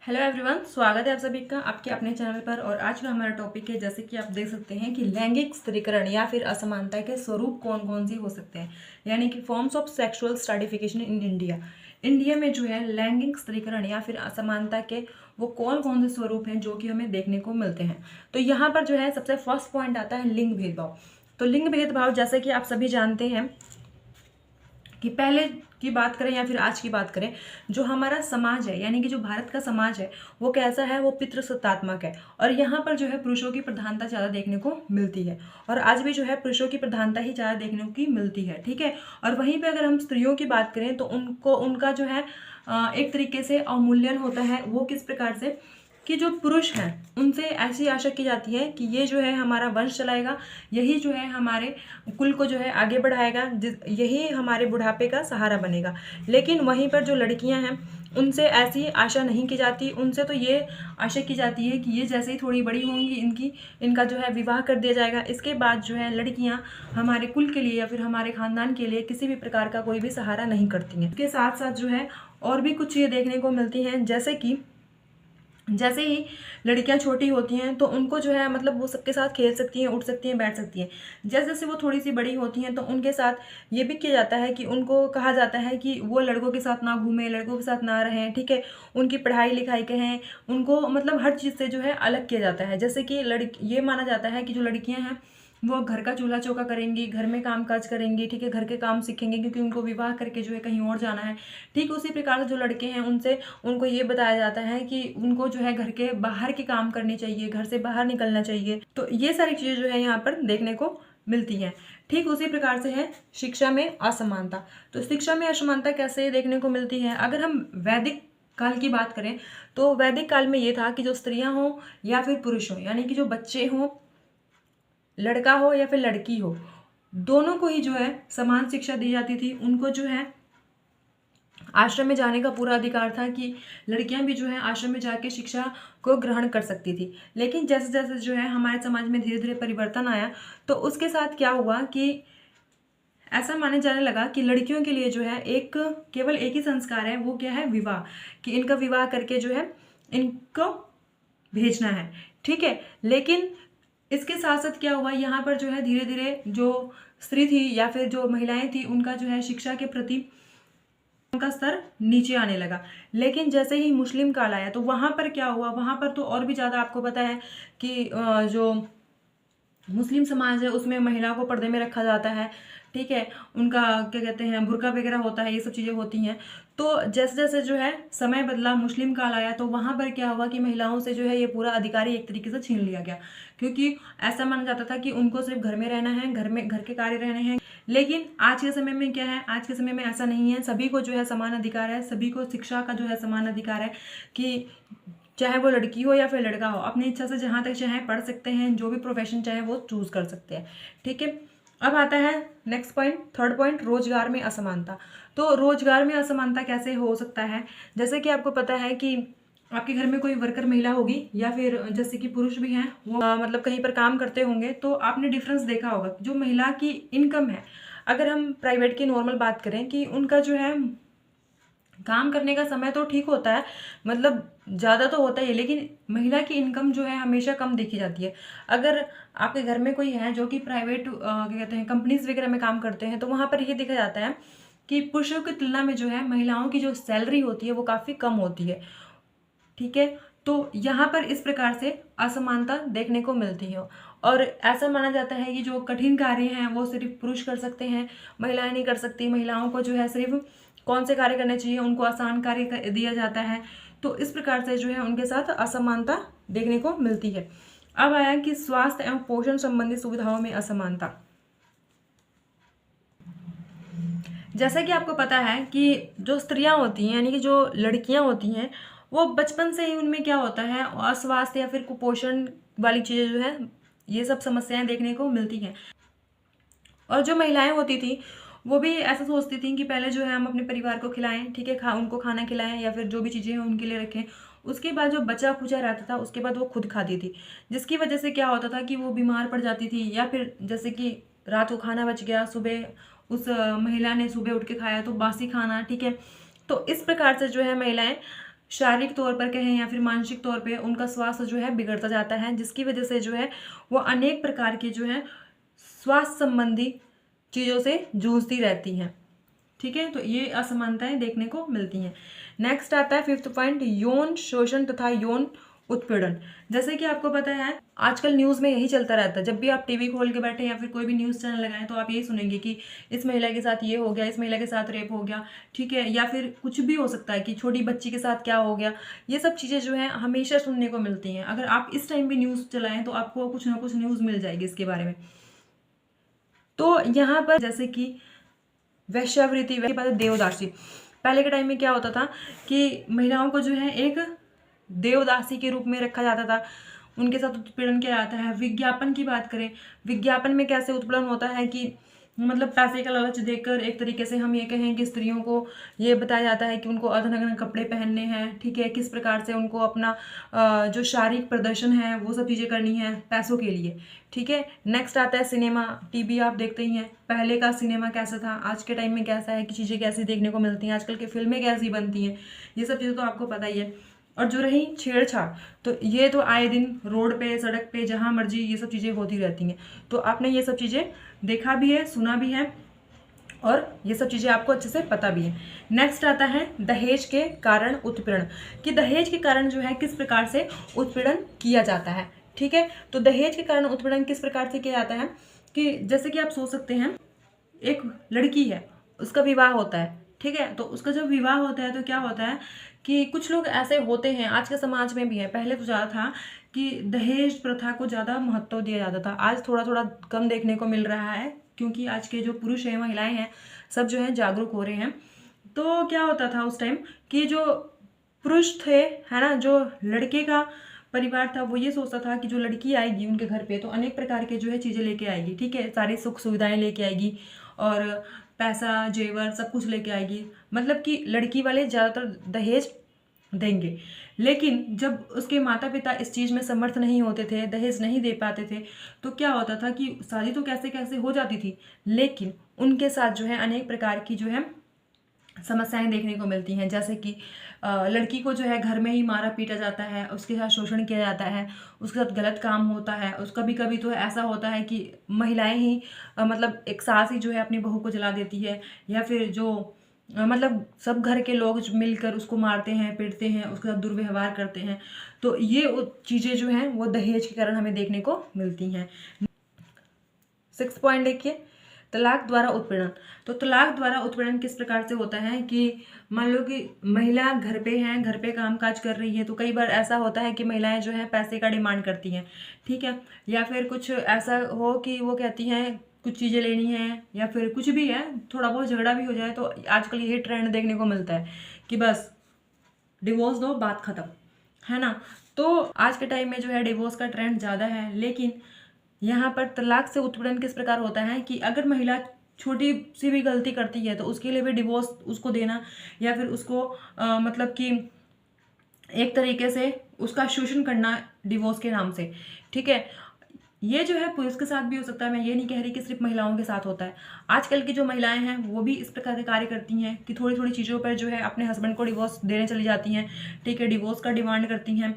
Hello everyone, स्वागत है आप सभी का आपके अपने चैनल पर। और आज का हमारा टॉपिक है, जैसे कि आप देख सकते हैं कि लैंगिक स्त्रीकरण या फिर असमानता के स्वरूप कौन कौन से हो सकते हैं, यानी कि forms of sexual stratification in India. India में जो है लैंगिक स्त्रीकरण या फिर असमानता के वो कौन कौन से स्वरूप हैं जो कि हमें देखने को मिलते हैं। तो यहाँ पर जो है सबसे फर्स्ट पॉइंट आता है लिंग भेदभाव। तो लिंग भेदभाव जैसे कि आप सभी जानते हैं कि पहले की बात करें या फिर आज की बात करें, जो हमारा समाज है यानी कि जो भारत का समाज है वो कैसा है, वो पितृसत्तात्मक है। और यहाँ पर जो है पुरुषों की प्रधानता ज़्यादा देखने को मिलती है, और आज भी जो है पुरुषों की प्रधानता ही ज़्यादा देखने की मिलती है, ठीक है। और वहीं पे अगर हम स्त्रियों की बात करें तो उनको उनका जो है एक तरीके से अवमूल्यन होता है। वो किस प्रकार से कि जो पुरुष हैं उनसे ऐसी आशा की जाती है कि ये जो है हमारा वंश चलाएगा, यही जो है हमारे कुल को जो है आगे बढ़ाएगा, यही हमारे बुढ़ापे का सहारा बनेगा। लेकिन वहीं पर जो लड़कियां हैं उनसे ऐसी आशा नहीं की जाती। उनसे तो ये आशा की जाती है कि ये जैसे ही थोड़ी बड़ी होंगी इनका जो है विवाह कर दिया जाएगा। इसके बाद जो है लड़कियां हमारे कुल के लिए या फिर हमारे खानदान के लिए किसी भी प्रकार का कोई भी सहारा नहीं करती हैं। इसके साथ साथ जो है और भी कुछ चीज़ें देखने को मिलती हैं, जैसे ही लड़कियां छोटी होती हैं तो उनको जो है मतलब वो सबके साथ खेल सकती हैं, उठ सकती हैं, बैठ सकती हैं। जैसे जैसे वो थोड़ी सी बड़ी होती हैं तो उनके साथ ये भी किया जाता है कि उनको कहा जाता है कि वो लड़कों के साथ ना घूमें, लड़कों के साथ ना रहें, ठीक है। उनकी पढ़ाई लिखाई कहें, उनको मतलब हर चीज़ से जो है अलग किया जाता है। जैसे कि ये माना जाता है कि जो लड़कियाँ हैं वो घर का चूल्हा चौका करेंगी, घर में काम काज करेंगी, ठीक है, घर के काम सीखेंगे क्योंकि उनको विवाह करके जो है कहीं और जाना है। ठीक उसी प्रकार से जो लड़के हैं उनको ये बताया जाता है कि उनको जो है घर के बाहर के काम करने चाहिए, घर से बाहर निकलना चाहिए। तो ये सारी चीज़ें जो है यहाँ पर देखने को मिलती हैं। ठीक उसी प्रकार से है शिक्षा में असमानता। तो शिक्षा में असमानता कैसे देखने को मिलती है? अगर हम वैदिक काल की बात करें तो वैदिक काल में ये था कि जो स्त्रियां हों या फिर पुरुष हों, यानी कि जो बच्चे हों, लड़का हो या फिर लड़की हो, दोनों को ही जो है समान शिक्षा दी जाती थी। उनको जो है आश्रम में जाने का पूरा अधिकार था कि लड़कियां भी जो है आश्रम में जाके शिक्षा को ग्रहण कर सकती थी। लेकिन जैसे जैसे जो है हमारे समाज में धीरे धीरे परिवर्तन आया तो उसके साथ क्या हुआ कि ऐसा माने जाने लगा कि लड़कियों के लिए जो है केवल एक ही संस्कार है, वो क्या है, विवाह। कि इनका विवाह करके जो है इनको भेजना है, ठीक है। लेकिन इसके साथ साथ क्या हुआ, यहाँ पर जो है धीरे धीरे जो स्त्री थी या फिर जो महिलाएं थी उनका जो है शिक्षा के प्रति उनका स्तर नीचे आने लगा। लेकिन जैसे ही मुस्लिम काल आया तो वहाँ पर क्या हुआ, वहाँ पर तो और भी ज़्यादा आपको पता है कि जो मुस्लिम समाज है उसमें महिला को पर्दे में रखा जाता है, ठीक है। उनका क्या कहते हैं बुर्का वगैरह होता है, ये सब चीज़ें होती हैं। तो जैसे जैसे जो है समय बदला, मुस्लिम काल आया तो वहाँ पर क्या हुआ कि महिलाओं से जो है ये पूरा अधिकार एक तरीके से छीन लिया गया, क्योंकि ऐसा माना जाता था कि उनको सिर्फ घर में रहना है, घर के कार्य रहने हैं। लेकिन आज के समय में क्या है, आज के समय में ऐसा नहीं है। सभी को जो है समान अधिकार है, सभी को शिक्षा का जो है समान अधिकार है कि चाहे वो लड़की हो या फिर लड़का हो, अपनी इच्छा से जहाँ तक चाहे पढ़ सकते हैं, जो भी प्रोफेशन चाहे वो चूज कर सकते हैं, ठीक है। अब आता है नेक्स्ट पॉइंट, थर्ड पॉइंट, रोजगार में असमानता। तो रोजगार में असमानता कैसे हो सकता है? जैसे कि आपको पता है कि आपके घर में कोई वर्कर महिला होगी या फिर जैसे कि पुरुष भी हैं, वो मतलब कहीं पर काम करते होंगे तो आपने डिफरेंस देखा होगा। जो महिला की इनकम है, अगर हम प्राइवेट की नॉर्मल बात करें कि उनका जो है काम करने का समय तो ठीक होता है, मतलब ज़्यादा तो होता ही है, लेकिन महिला की इनकम जो है हमेशा कम देखी जाती है। अगर आपके घर में कोई है जो कि प्राइवेट क्या कहते हैं कंपनीज वगैरह में काम करते हैं तो वहाँ पर ये देखा जाता है कि पुरुषों की तुलना में जो है महिलाओं की जो सैलरी होती है वो काफ़ी कम होती है, ठीक है। तो यहाँ पर इस प्रकार से असमानता देखने को मिलती है। और ऐसा माना जाता है कि जो कठिन कार्य हैं वो सिर्फ पुरुष कर सकते हैं, महिलाएं नहीं कर सकती। महिलाओं को जो है सिर्फ कौन से कार्य करने चाहिए, उनको आसान कार्य दिया जाता है। तो इस प्रकार से जो है उनके साथ असमानता देखने को मिलती है। अब आया कि स्वास्थ्य एवं पोषण संबंधी सुविधाओं में असमानता। जैसा कि आपको पता है कि जो स्त्रियां होती हैं यानी कि जो लड़कियां होती हैं वो बचपन से ही उनमें क्या होता है, अस्वास्थ्य या फिर कुपोषण वाली चीज़ें जो है ये सब समस्याएं देखने को मिलती हैं। और जो महिलाएं होती थी वो भी ऐसा सोचती थी कि पहले जो है हम अपने परिवार को खिलाएं, ठीक है, उनको खाना खिलाएं या फिर जो भी चीज़ें हैं उनके लिए रखें। उसके बाद जो बचा खुचा रहता था उसके बाद वो खुद खाती थी, जिसकी वजह से क्या होता था कि वो बीमार पड़ जाती थी। या फिर जैसे कि रात को खाना बच गया, सुबह महिला ने सुबह उठ के खाया तो बासी खाना, ठीक है। तो इस प्रकार से जो है महिलाएं शारीरिक तौर पर कहें या फिर मानसिक तौर पे उनका स्वास्थ्य जो है बिगड़ता जाता है, जिसकी वजह से जो है वो अनेक प्रकार की जो है स्वास्थ्य संबंधी चीज़ों से जूझती रहती हैं। ठीक है, तो ये असमानताएं देखने को मिलती हैं। नेक्स्ट आता है 5th पॉइंट, यौन शोषण तथा यौन उत्पीड़न। जैसे कि आपको पता है आजकल न्यूज़ में यही चलता रहता है, जब भी आप टीवी खोल के बैठे या फिर कोई भी न्यूज़ चैनल लगाएं तो आप यही सुनेंगे कि इस महिला के साथ ये हो गया, इस महिला के साथ रेप हो गया, ठीक है, या फिर कुछ भी हो सकता है कि छोटी बच्ची के साथ क्या हो गया। ये सब चीज़ें जो है हमेशा सुनने को मिलती हैं। अगर आप इस टाइम भी न्यूज़ चलाएं तो आपको कुछ ना कुछ न्यूज़ मिल जाएगी इसके बारे में। तो यहाँ पर जैसे कि वैश्यावृत्ति, वैसे बात है देवदासी। पहले के टाइम में क्या होता था कि महिलाओं को जो है एक देवदासी के रूप में रखा जाता था, उनके साथ उत्पीड़न किया जाता है। विज्ञापन की बात करें, विज्ञापन में कैसे उत्पीड़न होता है कि मतलब पैसे का लालच देकर एक तरीके से हम ये कहें कि स्त्रियों को ये बताया जाता है कि उनको अर्धनग्न कपड़े पहनने हैं, ठीक है, किस प्रकार से उनको अपना जो शारीरिक प्रदर्शन है वो सब चीज़ें करनी है पैसों के लिए। ठीक है, नेक्स्ट आता है सिनेमा, टीवी आप देखते ही हैं। पहले का सिनेमा कैसा था, आज के टाइम में कैसा है, कि चीज़ें कैसी देखने को मिलती हैं, आजकल की फिल्में कैसी बनती हैं, ये सब चीज़ें तो आपको पता ही है। और जो रही छेड़छाड़, तो ये तो आए दिन रोड पे, सड़क पे, जहाँ मर्जी ये सब चीज़ें होती रहती हैं। तो आपने ये सब चीज़ें देखा भी है, सुना भी है, और ये सब चीज़ें आपको अच्छे से पता भी है। नेक्स्ट आता है दहेज के कारण उत्पीड़न, कि दहेज के कारण जो है किस प्रकार से उत्पीड़न किया जाता है। ठीक है, तो दहेज के कारण उत्पीड़न किस प्रकार से किया जाता है कि जैसे कि आप सोच सकते हैं, एक लड़की है, उसका विवाह होता है, ठीक है, तो उसका जब विवाह होता है तो क्या होता है कि कुछ लोग ऐसे होते हैं, आज के समाज में भी है, पहले तो ज़्यादा था कि दहेज प्रथा को ज़्यादा महत्व दिया जाता था, आज थोड़ा थोड़ा कम देखने को मिल रहा है, क्योंकि आज के जो पुरुष हैं, महिलाएं हैं, सब जो है जागरूक हो रहे हैं। तो क्या होता था उस टाइम कि जो पुरुष थे, है ना, जो लड़के का परिवार था, वो ये सोचता था कि जो लड़की आएगी उनके घर पे तो अनेक प्रकार के जो है चीज़ें लेके आएगी, ठीक है, सारी सुख सुविधाएं लेके आएगी और पैसा जेवर सब कुछ लेके आएगी, मतलब कि लड़की वाले ज़्यादातर दहेज देंगे। लेकिन जब उसके माता पिता इस चीज़ में समर्थ नहीं होते थे, दहेज नहीं दे पाते थे, तो क्या होता था कि शादी तो कैसे कैसे हो जाती थी, लेकिन उनके साथ जो है अनेक प्रकार की जो है समस्याएं देखने को मिलती हैं। जैसे कि लड़की को जो है घर में ही मारा पीटा जाता है, उसके साथ शोषण किया जाता है, उसके साथ गलत काम होता है, उस कभी कभी तो ऐसा होता है कि महिलाएं ही मतलब एक सास ही जो है अपनी बहू को जला देती है, या फिर जो मतलब सब घर के लोग मिलकर उसको मारते हैं, पीटते हैं, उसके साथ दुर्व्यवहार करते हैं। तो ये चीज़ें जो हैं वो दहेज के कारण हमें देखने को मिलती हैं। 6 पॉइंट देखिए, तलाक द्वारा उत्पीड़न। तो तलाक द्वारा उत्पीड़न किस प्रकार से होता है कि मान लो कि महिला घर पे है, घर पे काम काज कर रही है, तो कई बार ऐसा होता है कि महिलाएं जो है पैसे का डिमांड करती हैं, ठीक है, या फिर कुछ ऐसा हो कि वो कहती हैं कुछ चीज़ें लेनी है, या फिर कुछ भी है, थोड़ा बहुत झगड़ा भी हो जाए, तो आजकल यही ट्रेंड देखने को मिलता है कि बस डिवोर्स दो, बात खत्म, है ना। तो आज के टाइम में जो है डिवोर्स का ट्रेंड ज़्यादा है, लेकिन यहाँ पर तलाक से उत्पीड़न किस प्रकार होता है कि अगर महिला छोटी सी भी गलती करती है तो उसके लिए भी डिवोर्स उसको देना, या फिर उसको मतलब कि एक तरीके से उसका शोषण करना डिवोर्स के नाम से, ठीक है। ये जो है पुरुष के साथ भी हो सकता है, मैं ये नहीं कह रही कि सिर्फ महिलाओं के साथ होता है। आजकल की जो महिलाएं हैं वो भी इस प्रकार के कार्य करती हैं कि थोड़ी थोड़ी चीज़ों पर जो है अपने हस्बैंड को डिवोर्स देने चली जाती हैं, ठीक है, डिवोर्स का डिमांड करती हैं,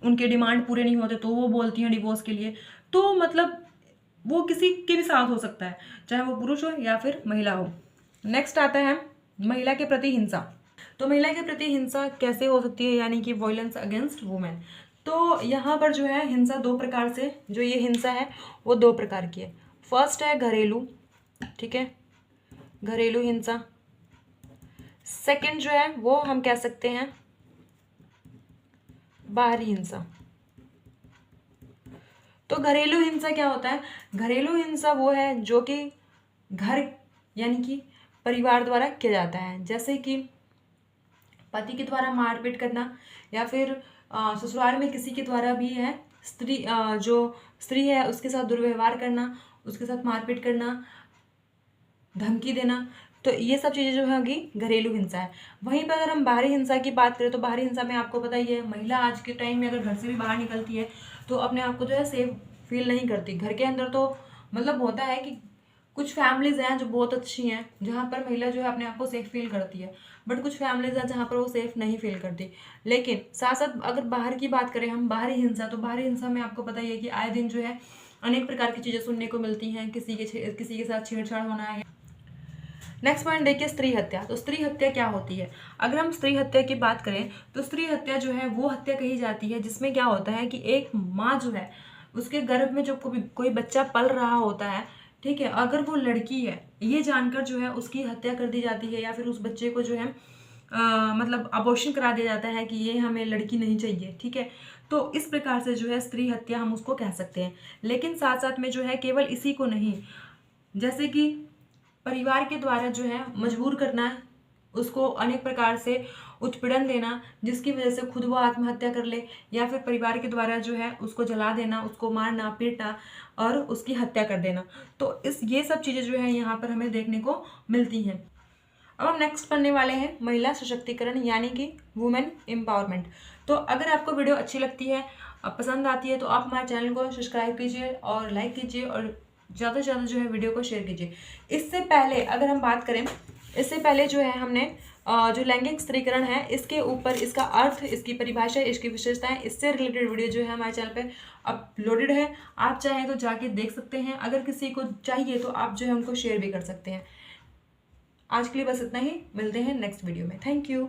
उनके डिमांड पूरे नहीं होते तो वो बोलती हैं डिवोर्स के लिए। तो मतलब वो किसी के भी साथ हो सकता है, चाहे वो पुरुष हो या फिर महिला हो। नेक्स्ट आता है महिला के प्रति हिंसा। तो महिला के प्रति हिंसा कैसे हो सकती है, यानी कि वॉयलेंस अगेंस्ट वुमेन। तो यहाँ पर जो है हिंसा दो प्रकार से, जो ये हिंसा है वो दो प्रकार की है। फर्स्ट है घरेलू, ठीक है, घरेलू हिंसा। सेकंड जो है वो हम कह सकते हैं बाहरी हिंसा। तो घरेलू हिंसा क्या होता है, घरेलू हिंसा वो है जो कि घर यानी कि परिवार द्वारा किया जाता है, जैसे कि पति के द्वारा मारपीट करना, या फिर ससुराल में किसी के द्वारा भी है स्त्री जो स्त्री है उसके साथ दुर्व्यवहार करना, उसके साथ मारपीट करना, धमकी देना। तो ये सब चीज़ें जो होगी घरेलू हिंसा है। वहीं पर अगर हम बाहरी हिंसा की बात करें तो बाहरी हिंसा में आपको पता ही है, महिला आज के टाइम में अगर घर से भी बाहर निकलती है तो अपने आप को जो है सेफ फील नहीं करती। घर के अंदर तो मतलब होता है कि कुछ फैमिलीज़ हैं जो बहुत अच्छी हैं, जहाँ पर महिला जो है अपने आप को सेफ फील करती है, बट कुछ फैमिलीज़ हैं जहाँ पर वो सेफ नहीं फील करती। लेकिन साथ साथ अगर बाहर की बात करें हम, बाहरी हिंसा, तो बाहरी हिंसा में आपको पता ही है कि आए दिन जो है अनेक प्रकार की चीज़ें सुनने को मिलती हैं, किसी के साथ छेड़छाड़ होना है। नेक्स्ट पॉइंट देखिए, स्त्री हत्या। तो स्त्री हत्या क्या होती है? अगर हम स्त्री हत्या की बात करें तो स्त्री हत्या जो है वो हत्या कही जाती है जिसमें क्या होता है कि एक माँ जो है उसके गर्भ में जो कोई बच्चा पल रहा होता है, ठीक है, अगर वो लड़की है ये जानकर जो है उसकी हत्या कर दी जाती है, या फिर उस बच्चे को जो है मतलब अबॉर्शन करा दिया जाता है कि ये हमें लड़की नहीं चाहिए, ठीक है। तो इस प्रकार से जो है स्त्री हत्या हम उसको कह सकते हैं। लेकिन साथ साथ में जो है केवल इसी को नहीं, जैसे कि परिवार के द्वारा जो है मजबूर करना, उसको अनेक प्रकार से उत्पीड़न देना जिसकी वजह से खुद वो आत्महत्या कर ले, या फिर परिवार के द्वारा जो है उसको जला देना, उसको मारना पीटना और उसकी हत्या कर देना। तो ये सब चीज़ें जो है यहाँ पर हमें देखने को मिलती हैं। अब हम नेक्स्ट पढ़ने वाले हैं महिला सशक्तिकरण यानी कि वुमेन एम्पावरमेंट। तो अगर आपको वीडियो अच्छी लगती है, पसंद आती है, तो आप हमारे चैनल को सब्सक्राइब कीजिए और लाइक कीजिए और ज़्यादा से ज़्यादा जो है वीडियो को शेयर कीजिए। इससे पहले अगर हम बात करें, इससे पहले जो है हमने जो लैंगिक स्त्रीकरण है इसके ऊपर इसका अर्थ, इसकी परिभाषा, इसकी विशेषताएं, इससे रिलेटेड वीडियो जो है हमारे चैनल पे अपलोडेड है। आप चाहें तो जाके देख सकते हैं। अगर किसी को चाहिए तो आप जो है उनको शेयर भी कर सकते हैं। आज के लिए बस इतना ही, मिलते हैं नेक्स्ट वीडियो में। Thank you.